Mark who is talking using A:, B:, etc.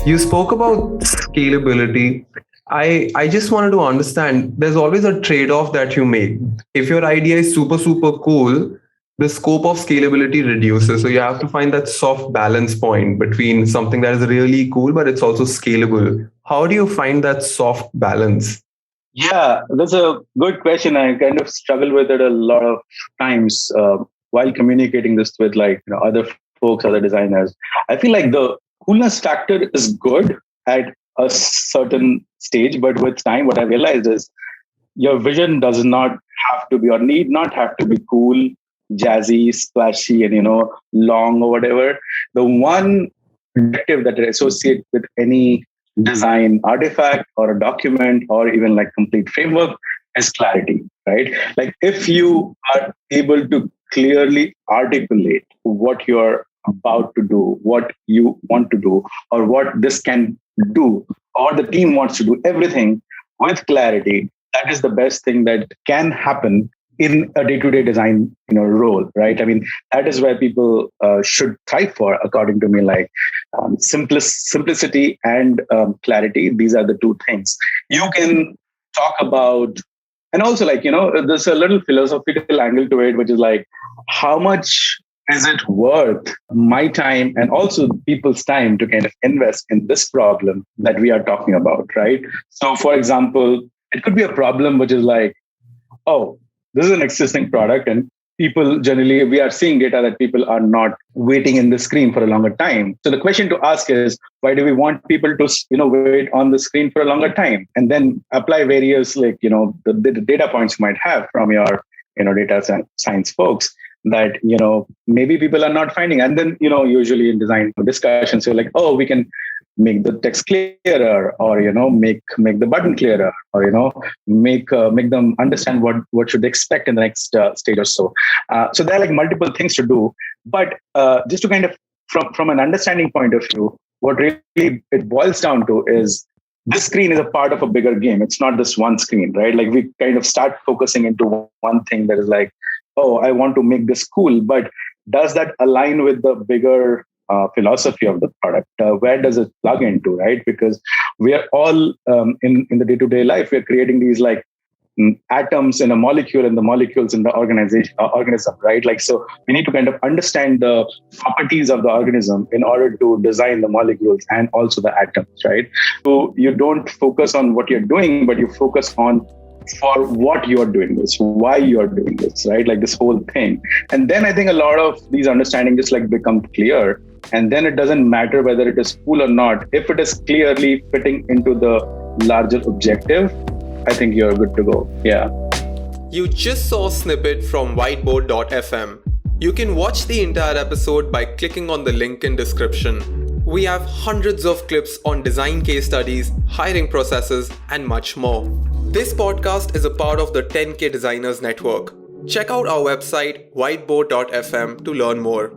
A: You spoke about scalability. I just wanted to understand there's always a trade-off that you make. If your idea is super, super cool, the scope of scalability reduces. So you have to find that soft balance point between something that is really cool, but it's also scalable. How do you find that soft balance?
B: Yeah, that's a good question. I kind of struggle with it a lot of times while communicating this with other folks, other designers. I feel like the coolness factor is good at a certain stage, but with time, what I realized is your vision does not have to be or need not have to be cool, jazzy, splashy, and long or whatever. The one objective that I associate with any design artifact or a document or even like complete framework is clarity, right? Like if you are able to clearly articulate what you're about to do, what you want to do, or what this can do, or the team wants to do, everything with clarity, that is the best thing that can happen in a day-to-day design role, right? I mean, that is where people should thrive for, according to me. Like simplicity and clarity, these are the two things you can talk about. And also, there's a little philosophical angle to it, which is like, how much is it worth my time and also people's time to kind of invest in this problem that we are talking about, right? So for example, it could be a problem which is like, oh, this is an existing product, and people generally, we are seeing data that people are not waiting in the screen for a longer time. So the question to ask is, why do we want people to wait on the screen for a longer time? And then apply various the data points you might have from your data science folks that maybe people are not finding. And then usually in design discussions, you're like, oh, we can make the text clearer, or make the button clearer, or make them understand what should they expect in the next stage or so. So there are like multiple things to do, but just to kind of from an understanding point of view, what really it boils down to is this screen is a part of a bigger game. It's not this one screen, right? Like we kind of start focusing into one thing that is like, oh, I want to make this cool, but does that align with the bigger philosophy of the product? Where does it plug into, right? Because we are all in the day-to-day life, we're creating these atoms in a molecule and the molecules in the organism, right? Like, so we need to kind of understand the properties of the organism in order to design the molecules and also the atoms, right? So you don't focus on what you're doing, but you focus on for what you're doing this, why you're doing this, right? Like this whole thing. And then I think a lot of these understanding just become clear. And then it doesn't matter whether it is cool or not. If it is clearly fitting into the larger objective, I think you're good to go. Yeah.
A: You just saw a snippet from whiteboard.fm. You can watch the entire episode by clicking on the link in description. We have hundreds of clips on design case studies, hiring processes, and much more. This podcast is a part of the 10K Designers Network. Check out our website whiteboard.fm to learn more.